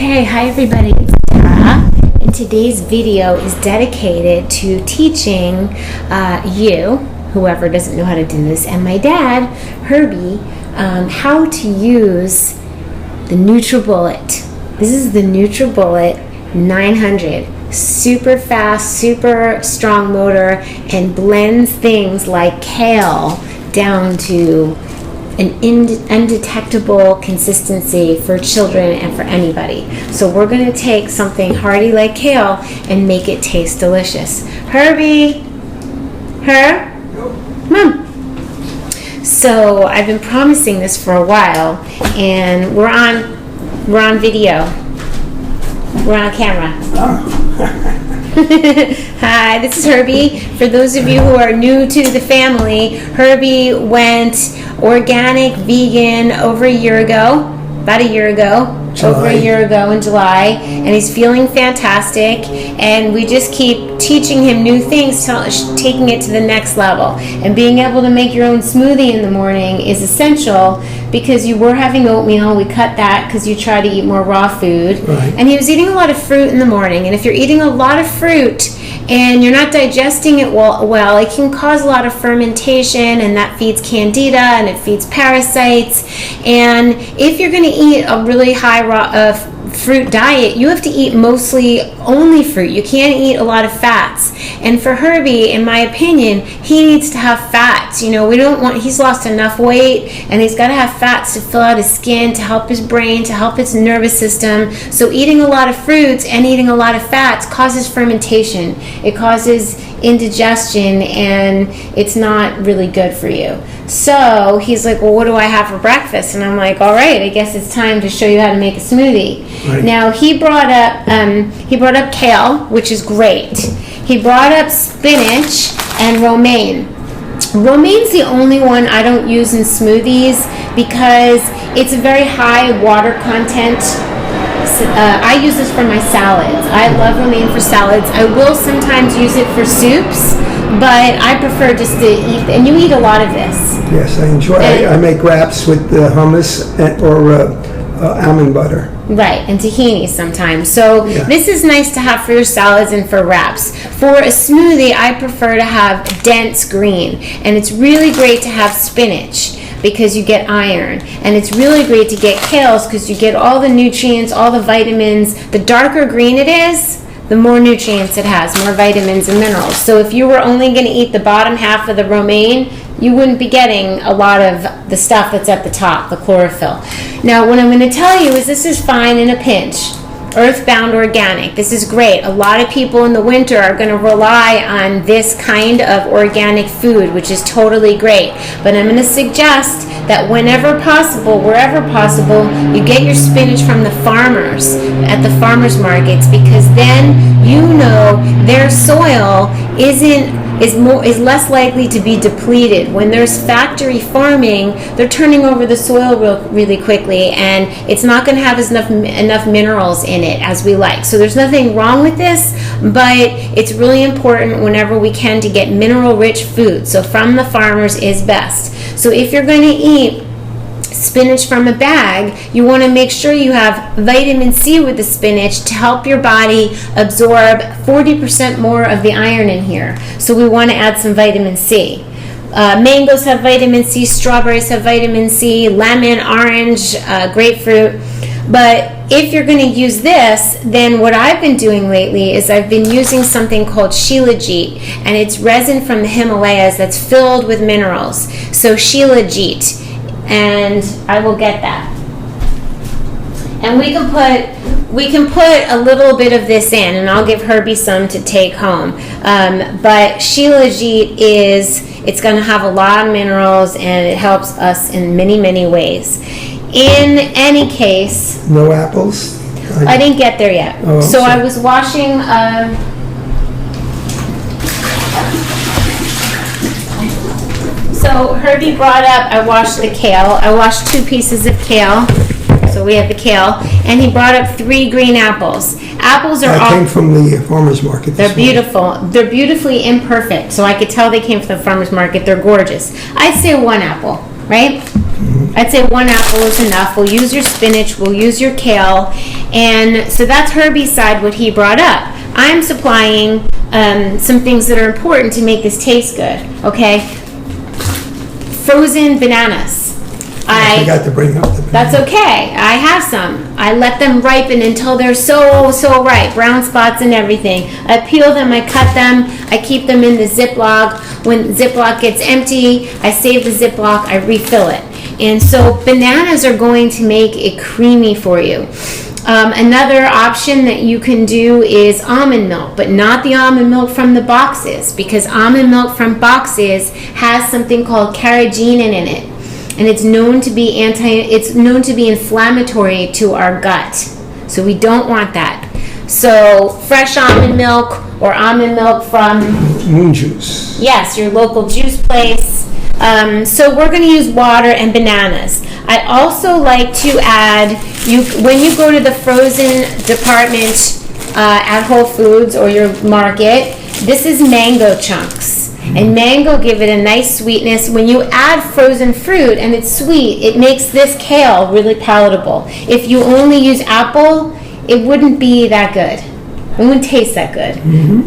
Okay, hi everybody, it's Tara, and today's video is dedicated to teaching you, whoever doesn't know how to do this, and my dad, Herbie, how to use the nutribullet. This is the nutribullet 900. Super fast, super strong motor, and blends things like kale down to an undetectable consistency for children and for anybody. So we're going to take something hearty like kale and make it taste delicious. Herbie, Mom. So I've been promising this for a while, and we're on video. We're on camera. Hi, this is Herbie. For those of you who are new to the family, Herbie went organic vegan over a year ago, about a year ago, over a year ago in July, and he's feeling fantastic, and we just keep teaching him new things, taking it to the next level. And being able to make your own smoothie in the morning is essential, because you were having oatmeal. We cut that because you try to eat more raw food. Right. And he was eating a lot of fruit in the morning, and if you're eating a lot of fruit and you're not digesting it well, it can cause a lot of fermentation, and that feeds candida and it feeds parasites. And if you're going to eat a really high raw fruit diet, you have to eat mostly only fruit. You can't eat a lot of fats. And for Herbie, in my opinion, he needs to have fats. You know, he's lost enough weight, and he's got to have fats to fill out his skin, to help his brain, to help his nervous system. So eating a lot of fruits and eating a lot of fats causes fermentation. It causes indigestion, and it's not really good for you. So he's like, well, what do I have for breakfast? And I'm like, all right, I guess it's time to show you how to make a smoothie. Right. Now he brought up kale, which is great. He brought up spinach and romaine. Romaine's the only one I don't use in smoothies because it's a very high water content. I use this for my salads. I love romaine for salads. I will sometimes use it for soups, but I prefer just to eat, and you eat a lot of this. Yes, I enjoy it. I make wraps with hummus or almond butter. Right, and tahini sometimes. So Yeah. This is nice to have for your salads and for wraps. For a smoothie, I prefer to have dense green, and it's really great to have spinach because you get iron, and it's really great to get kales because you get all the nutrients, all the vitamins. The darker green it is, the more nutrients it has, more vitamins and minerals. So if you were only going to eat the bottom half of the romaine, you wouldn't be getting a lot of the stuff that's at the top, the chlorophyll. Now, what I'm going to tell you is this is fine in a pinch. Earthbound organic. This is great. A lot of people in the winter are going to rely on this kind of organic food, which is totally great. But I'm going to suggest that whenever possible, wherever possible, you get your spinach from the farmers at the farmers markets, because then you know their soil is less likely to be depleted. When there's factory farming, they're turning over the soil really quickly, and it's not going to have enough minerals in it as we like. So there's nothing wrong with this, but it's really important whenever we can to get mineral-rich food. So from the farmers is best. So if you're going to eat spinach from a bag, you want to make sure you have vitamin C with the spinach to help your body absorb 40% more of the iron in here. So we want to add some vitamin C. Mangoes have vitamin C, strawberries have vitamin C, lemon, orange, grapefruit. But if you're going to use this, then what I've been doing lately is I've been using something called shilajit, and it's resin from the Himalayas that's filled with minerals. So shilajit. And I will get that. And we can put a little bit of this in, and I'll give Herbie some to take home. But shilajit it's going to have a lot of minerals, and it helps us in many, many ways. In any case, No apples? I didn't get there yet. Oh, so sorry. I was washing. So Herbie brought up, I washed the kale. I washed 2 pieces of kale. So we have the kale. And he brought up 3 green apples. Apples are I all... came from the farmer's market. They're beautiful. They're beautifully imperfect. So I could tell they came from the farmer's market. They're gorgeous. I'd say 1 apple, right? I'd say 1 apple is enough. We'll use your spinach, we'll use your kale, And so that's Herbie's side, what he brought up. I'm supplying some things that are important to make this taste good, okay? Frozen bananas. I forgot to bring up the bananas. That's okay. I have some. I let them ripen until they're so ripe, brown spots and everything. I peel them, I cut them, I keep them in the Ziploc. When Ziploc gets empty, I save the Ziploc, I refill it. And so bananas are going to make it creamy for you. Another option that you can do is almond milk, but not the almond milk from the boxes, because almond milk from boxes has something called carrageenan in it, and it's known to be inflammatory to our gut. So we don't want that. So fresh almond milk or almond milk from Moon Juice. Yes, your local juice place. So we're going to use water and bananas. I also like to add, when you go to the frozen department at Whole Foods or your market, this is mango chunks. And mango give it a nice sweetness. When you add frozen fruit and it's sweet, it makes this kale really palatable. If you only use apple, it wouldn't be that good. It wouldn't taste that good.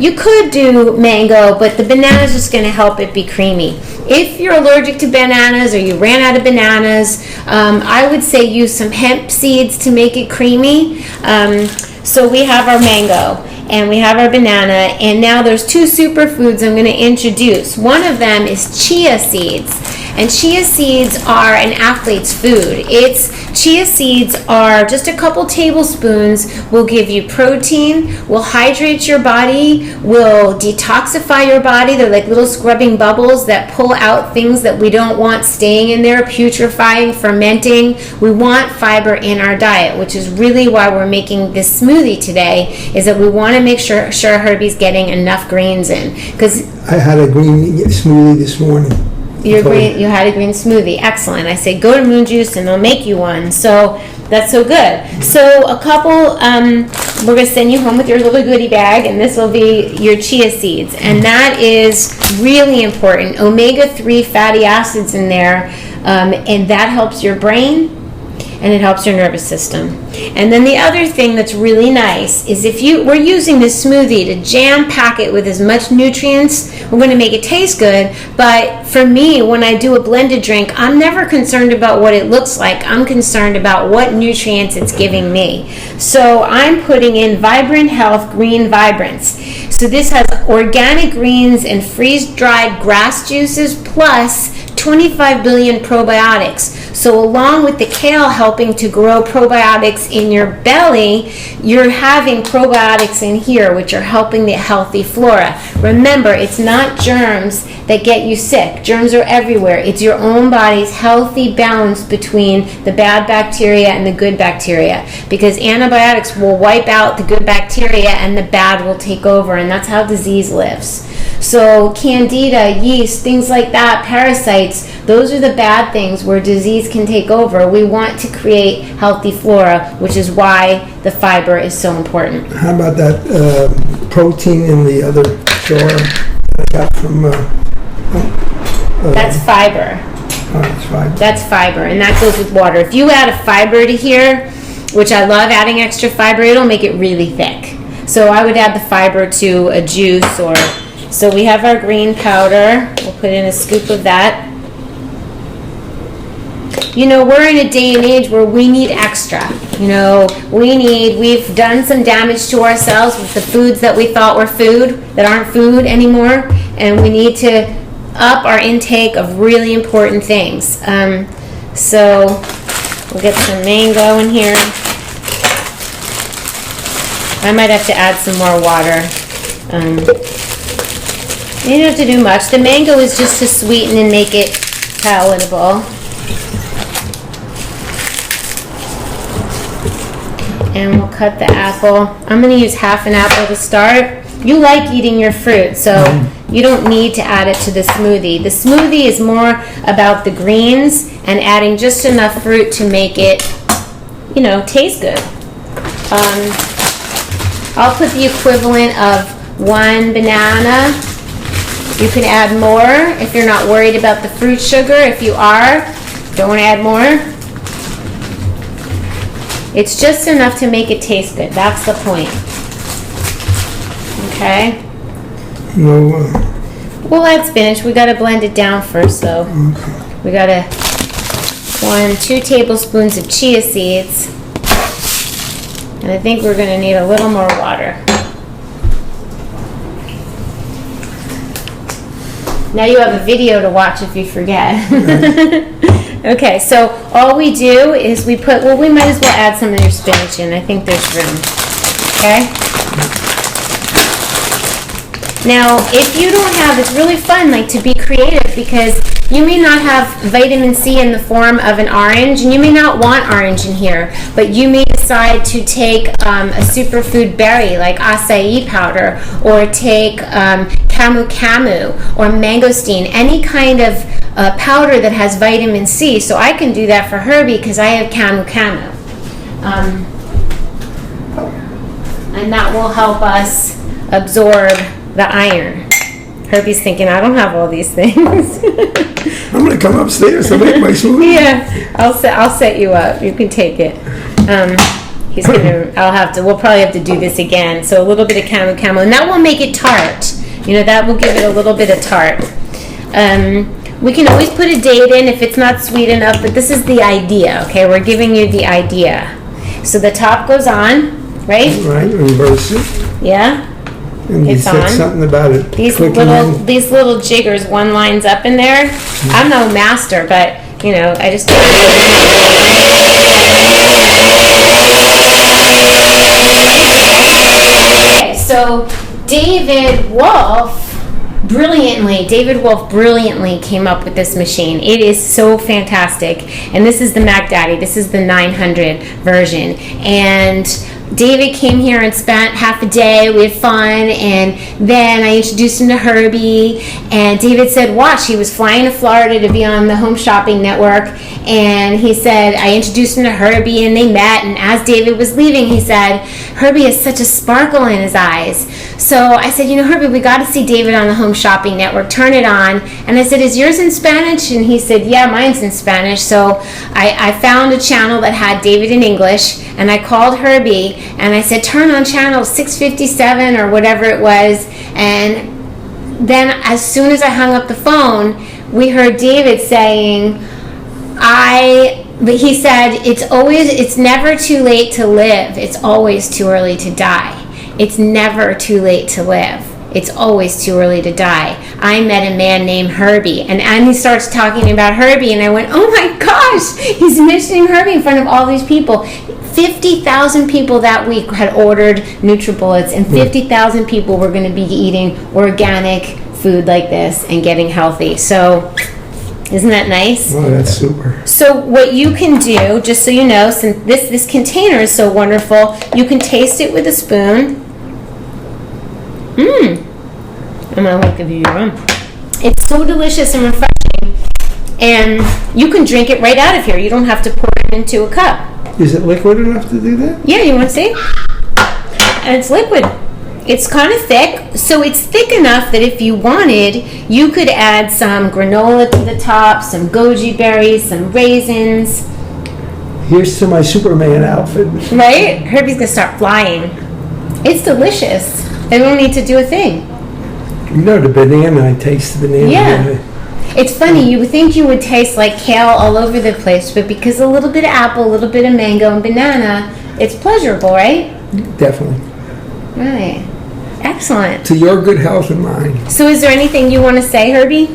You could do mango, but the banana is just going to help it be creamy. If you're allergic to bananas or you ran out of bananas, I would say use some hemp seeds to make it creamy. So we have our mango and we have our banana, and now there's two superfoods I'm going to introduce. One of them is chia seeds. And chia seeds are an athlete's food. Chia seeds are just a couple tablespoons, will give you protein, will hydrate your body, will detoxify your body. They're like little scrubbing bubbles that pull out things that we don't want staying in there, putrefying, fermenting. We want fiber in our diet, which is really why we're making this smoothie today, is that we want to make sure Herbie's getting enough greens in. Because I had a green smoothie this morning. You had a green smoothie. Excellent. I say go to Moon Juice and they'll make you one. So that's so good. So a couple, we're going to send you home with your little goodie bag, and this will be your chia seeds. And that is really important. Omega-3 fatty acids in there, and that helps your brain and it helps your nervous system. And then the other thing that's really nice is we're using this smoothie to jam pack it with as much nutrients. We're going to make it taste good, but for me, when I do a blended drink, I'm never concerned about what it looks like. I'm concerned about what nutrients it's giving me. So I'm putting in Vibrant Health Green Vibrance. So this has organic greens and freeze-dried grass juices plus 25 billion probiotics. So along with the kale helping to grow probiotics in your belly, you're having probiotics in here, which are helping the healthy flora. Remember, it's not germs that get you sick. Germs are everywhere. It's your own body's healthy balance between the bad bacteria and the good bacteria, because antibiotics will wipe out the good bacteria and the bad will take over, and that's how disease lives. So candida, yeast, things like that, parasites, those are the bad things where disease can take over. We want to create healthy flora, which is why the fiber is so important. How about that protein in the other jar I got from... That's fiber. Oh, that's fiber. That's fiber, and that goes with water. If you add a fiber to here, which I love adding extra fiber, it'll make it really thick. So I would add the fiber to a juice or... So we have our green powder. We'll put in a scoop of that. You know, we're in a day and age where we need extra. You know, we've done some damage to ourselves with the foods that we thought were food that aren't food anymore, and we need to up our intake of really important things. So we'll get some mango in here. I might have to add some more water. You don't have to do much. The mango is just to sweeten and make it palatable. And we'll cut the apple. I'm going to use half an apple to start. You like eating your fruit, so you don't need to add it to the smoothie. The smoothie is more about the greens and adding just enough fruit to make it, taste good. I'll put the equivalent of 1 banana. You can add more if you're not worried about the fruit sugar. If you are, don't add more. It's just enough to make it taste good. That's the point. Okay. No, We'll add spinach. We gotta blend it down first, though. We gotta 2 tablespoons of chia seeds, and I think we're gonna need a little more water. Now you have a video to watch if you forget. Okay, so all we do is we put, well, we might as well add some of your spinach in. I think there's room. Okay? Now, if you don't have, it's really fun, like, to be creative, because you may not have vitamin C in the form of an orange, and you may not want orange in here, but you may decide to take a superfood berry like acai powder, or take camu camu or mangosteen, any kind of powder that has vitamin C. So I can do that for Herbie because I have camu camu. And that will help us absorb the iron. Herbie's thinking, I don't have all these things. I'm gonna come upstairs to make my smoothie. Yeah, I'll set you up. You can take it. He's gonna. We'll probably have to do this again. So a little bit of camu camu, and that will make it tart. You know, that will give it a little bit of tart. We can always put a date in if it's not sweet enough, but this is the idea. Okay, we're giving you the idea. So the top goes on, right? Right, reverse it. Yeah. And you It's said on. something about it. These clicking in. little jiggers, one lines up in there. I'm no master, but you know, I just. Okay, so David Wolf brilliantly came up with this machine. It is so fantastic, and this is the Mac Daddy. This is the 900 version, and David came here and spent half a day. We had fun, and then I introduced him to Herbie, and David said, watch, he was flying to Florida to be on the Home Shopping Network, and he said, I introduced him to Herbie, and they met, and as David was leaving, he said, Herbie has such a sparkle in his eyes. So I said, you know, Herbie, we got to see David on the Home Shopping Network. Turn it on. And I said, is yours in Spanish? And he said, yeah, mine's in Spanish. So I found a channel that had David in English, and I called Herbie, and I said, turn on channel 657 or whatever it was. And then as soon as I hung up the phone, we heard David saying, but he said, it's never too late to live. It's always too early to die. It's never too late to live. It's always too early to die. I met a man named Herbie, and he starts talking about Herbie, and I went, oh my gosh, he's mentioning Herbie in front of all these people. 50,000 people that week had ordered nutribullets, and 50,000 people were going to be eating organic food like this and getting healthy. So isn't that nice? Oh, that's super. So what you can do, just so you know, since this container is so wonderful, you can taste it with a spoon. I'm gonna look at you. It's so delicious and refreshing, and you can drink it right out of here. You don't have to pour it into a cup. Is it liquid enough to do that? Yeah, you want to see? And it's liquid. It's kind of thick, so it's thick enough that if you wanted, you could add some granola to the top, some goji berries, some raisins. Here's to my Superman outfit. Right? Herbie's gonna start flying. It's delicious. I don't need to do a thing. You know the banana, I taste the banana. Yeah. It's funny, you would think you would taste like kale all over the place, but because a little bit of apple, a little bit of mango, and banana, it's pleasurable, right? Definitely. Right. Excellent. To your good health and mine. So is there anything you want to say, Herbie?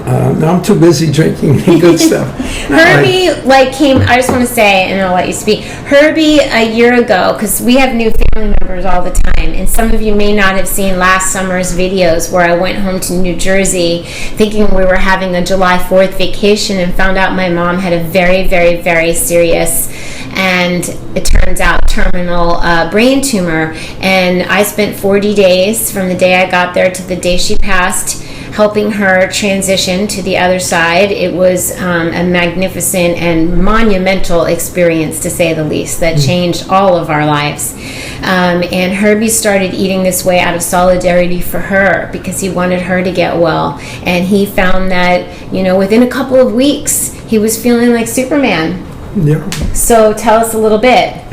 No, I'm too busy drinking the good stuff. Herbie, I just want to say, and I'll let you speak. Herbie, a year ago, because we have new family members all the time, and some of you may not have seen last summer's videos where I went home to New Jersey thinking we were having a July 4th vacation and found out my mom had a very, very, very serious, and it turns out terminal brain tumor. And I spent 40 days from the day I got there to the day she passed helping her transition to the other side. It was a magnificent and monumental experience, to say the least, that changed all of our lives. And Herbie started eating this way out of solidarity for her because he wanted her to get well. And he found that, within a couple of weeks, he was feeling like Superman. Yeah. So tell us a little bit.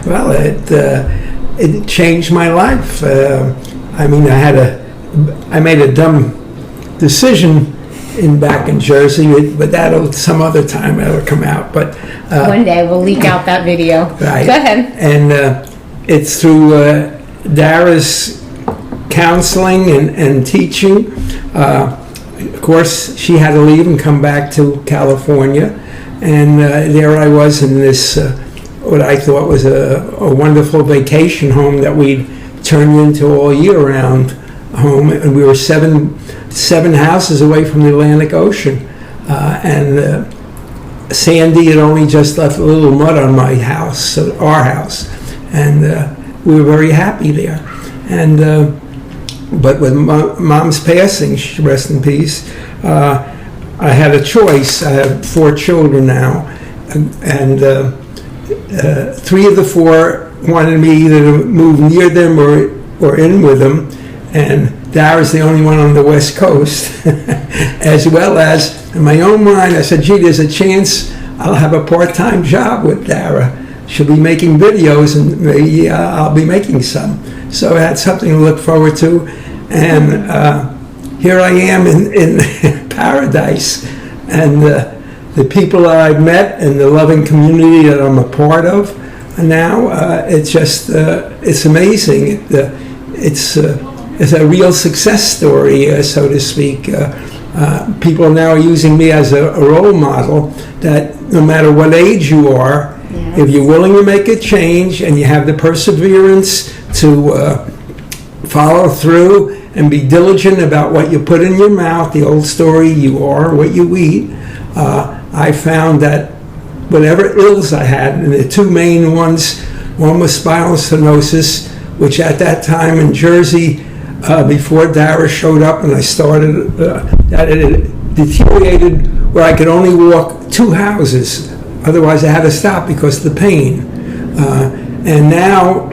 Well, it changed my life. I mean, I made a dumb decision back in Jersey, but some other time that'll come out. But one day we'll leak out that video. Right. Go ahead. And it's through DARA'S counseling and teaching. Of course, she had to leave and come back to California, and there I was in this what I thought was a wonderful vacation home that we'd turned into all year-round home, and we were seven houses away from the Atlantic Ocean, and Sandy had only just left a little mud on my house, so our house, and we were very happy there. And but with Mom's passing, she rest in peace, I had a choice. I have 4 children now, and 3 of the 4 wanted me either to move near them or in with them, and Dara's the only one on the West Coast. As well as, in my own mind, I said, gee, there's a chance I'll have a part-time job with Dara. She'll be making videos, and maybe I'll be making some. So I had something to look forward to, and here I am in paradise, and the people that I've met and the loving community that I'm a part of now, it's just, it's amazing. It's a real success story, so to speak. People now are using me as a role model that no matter what age you are, yes, if you're willing to make a change and you have the perseverance to follow through and be diligent about what you put in your mouth, the old story, you are what you eat, I found that whatever ills I had, and the 2 main ones, one was spinal stenosis, which at that time in Jersey, before Dara showed up and I started, that it deteriorated where I could only walk 2 houses. Otherwise I had to stop because of the pain. And now,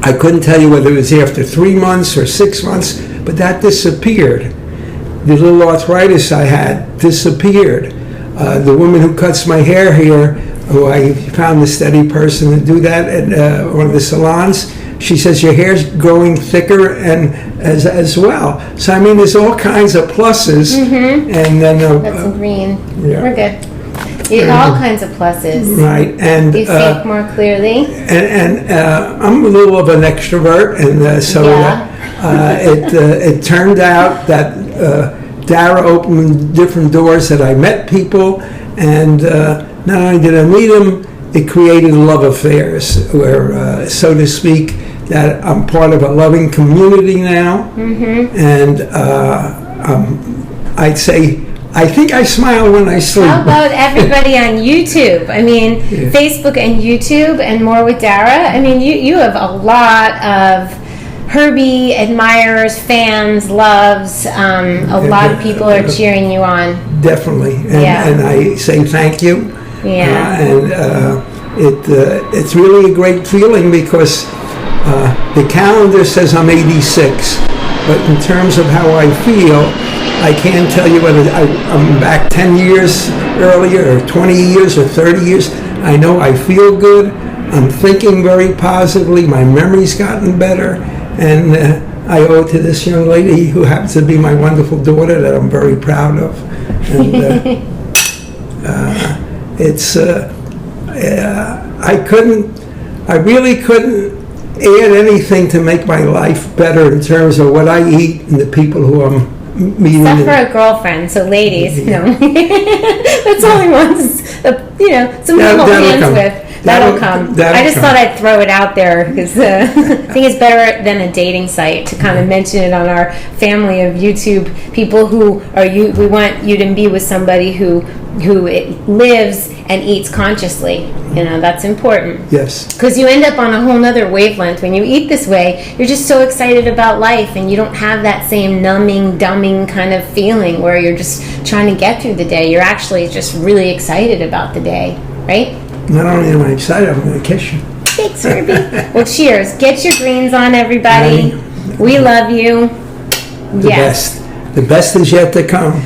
I couldn't tell you whether it was after 3 months or 6 months, but that disappeared. The little arthritis I had disappeared. The woman who cuts my hair here, who I found a steady person to do that at one of the salons, she says your hair's growing thicker and as well. So I mean, there's all kinds of pluses. Mm-hmm. And then that's green. Yeah. We're good. All kinds of pluses. Right, and you think more clearly. And I'm a little of an extrovert, and so it turned out that Dara opened different doors that I met people, and not only did I meet them, it created love affairs where, so to speak, that I'm part of a loving community now, mm-hmm, and I'd say I think I smile when I sleep. How about everybody on YouTube? I mean, yeah, Facebook and YouTube and More with Dara. I mean, you have a lot of Herbie admirers, fans, loves. A lot of people are cheering you on. Definitely, and I say thank you. Yeah, it's really a great feeling because the calendar says I'm 86, but in terms of how I feel, I can't tell you whether I'm back 10 years earlier or 20 years or 30 years. I know I feel good. I'm thinking very positively. My memory's gotten better. And I owe it to this young lady who happens to be my wonderful daughter that I'm very proud of. And I really couldn't add anything to make my life better in terms of what I eat and the people who I'm meeting. Except for a girlfriend, so ladies, no. That's all he wants. Some people hands with. That'll come. I just thought I'd throw it out there because I think it's better than a dating site to kind of mention it on our family of YouTube people who are we want you to be with somebody who lives and eats consciously. That's important. Yes. Because you end up on a whole nother wavelength. When you eat this way, you're just so excited about life and you don't have that same numbing, dumbing kind of feeling where you're just trying to get through the day. You're actually just really excited about the day, right? Not only am I excited, I'm going to kiss you. Thanks, Herbie. Well, cheers. Get your greens on, everybody. We love you. The best is yet to come.